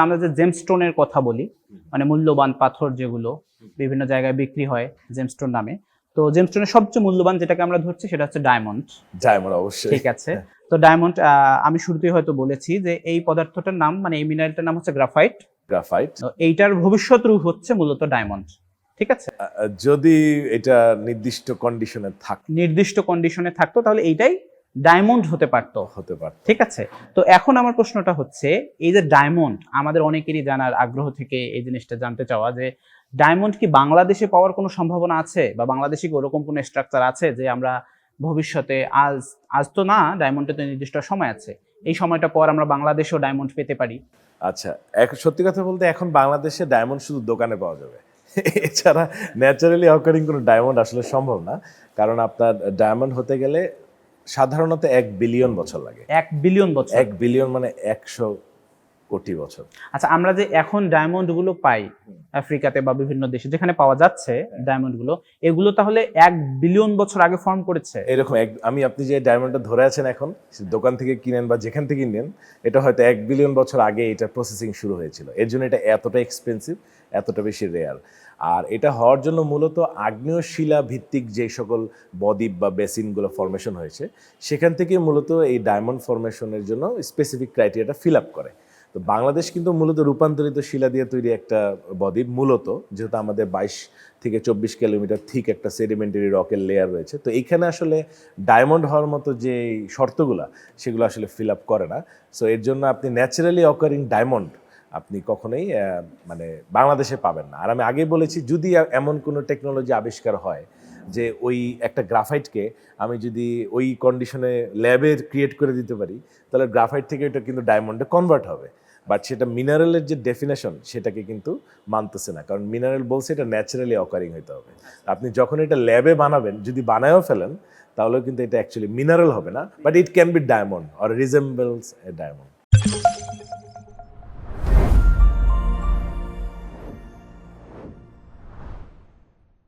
আমরা যে জেমস্টোনের কথা বলি, মানে মূল্যবান পাথর যেগুলো বিভিন্ন জায়গায় বিক্রি হয় জেমস্টোন নামে, তো জেমস্টোনের সবচেয়ে মূল্যবান যেটাকে আমরা ধরছি সেটা হচ্ছে ডায়মন্ড। ডায়মন্ড অবশ্যই। ঠিক আছে, তো ডায়মন্ড আমি শুরুতেই হয়তো বলেছি যে এই পদার্থটার নাম, মানে এই মিনারেলটার নাম হচ্ছে গ্রাফাইট। গ্রাফাইট, এইটার ভবিষ্যৎ রূপ হচ্ছে মূলত ডায়মন্ড। ঠিক আছে, যদি এটা নির্দিষ্ট কন্ডিশনে নির্দিষ্ট কন্ডিশনে থাকতো তাহলে এইটাই ডায়মন্ড হতে পারতো। ঠিক আছে, তো এখন আমার প্রশ্নটা হচ্ছে এই যে ডায়মন্ড, আমাদের অনেকেরই জানার আগ্রহ থেকে এই জিনিসটা জানতে চাওয়া যে ডায়মন্ড কি বাংলাদেশে পাওয়ার কোনো সম্ভাবনা আছে, বা বাংলাদেশে কি ওরকম কোনো স্ট্রাকচার আছে যে আমরা ভবিষ্যতে, আজ তো না, ডায়মন্ডে তো নির্দিষ্ট সময় আছে, এই সময়টা পর আমরা বাংলাদেশেও ডায়মন্ড পেতে পারি? আচ্ছা, সত্যি কথা বলতে এখন বাংলাদেশে ডায়মন্ড শুধু দোকানে পাওয়া যাবে, এছাড়া ন্যাচারালি অকারিং কোনো ডায়মন্ড আসলে সম্ভব না। কারণ আপনার ডায়মন্ড হতে গেলে সাধারণত 1 বিলিয়ন বছর লাগে। 1 বিলিয়ন বছর? 1 বিলিয়ন মানে 100 কোটি বছর। আচ্ছা, আমরা যে এখন ডায়মন্ড গুলো পাই আফ্রিকাতে বা বিভিন্ন দেশে যেখানে পাওয়া যাচ্ছে ডায়মন্ড গুলো, এগুলো তাহলে 1 বিলিয়ন বছর আগে ফর্ম করেছে? এরকম আপনি যে ডায়মন্ডটা ধরে আছেন এখন, দোকান থেকে কিনেন বা যেখান থেকে কিনেন, এটা হয়তো 1 বিলিয়ন বছর আগে এটা প্রসেসিং শুরু হয়েছিল। এর জন্য এটা এতটা এক্সপেন্সিভ, এতটা বেশি রেয়ার। আর এটা হওয়ার জন্য মূলত আগ্নেয় শিলা ভিত্তিক যে সকল বদ্বীপ বা বেসিনগুলো ফরমেশন হয়েছে, সেখান থেকে মূলত এই ডায়মন্ড ফরমেশনের জন্য স্পেসিফিক ক্রাইটেরিয়াটা ফিল আপ করে। তো বাংলাদেশ কিন্তু মূলত রূপান্তরিত শিলা দিয়ে তৈরি একটা বদ্বীপ, মূলত যেহেতু আমাদের 22 থেকে 24 কিলোমিটার থিক একটা সেডিমেন্টারি রকের লেয়ার রয়েছে। তো এইখানে আসলে ডায়মন্ড হওয়ার মতো যে শর্তগুলো, সেগুলো আসলে ফিল আপ করে না। সো এর জন্য আপনি ন্যাচারালি অকারিং ডায়মন্ড আপনি কখনোই মানে বাংলাদেশে পাবেন না। আর আমি আগেই বলেছি, যদি এমন কোনো টেকনোলজি আবিষ্কার হয় যে ওই একটা গ্রাফাইটকে আমি যদি ওই কন্ডিশনে ল্যাবে ক্রিয়েট করে দিতে পারি, তাহলে গ্রাফাইট থেকে এটা কিন্তু ডায়মন্ডে কনভার্ট হবে। বাট সেটা মিনারেলের যে ডেফিনেশন, সেটাকে কিন্তু মানতেছে না, কারণ মিনারেল বলছে এটা ন্যাচারালি অকারিং হতে হবে। আপনি যখন এটা ল্যাবে বানাবেন, যদি বানায়ও ফেলেন, তাহলেও কিন্তু এটা অ্যাকচুয়ালি মিনারেল হবে না, but it can be diamond or resembles a diamond.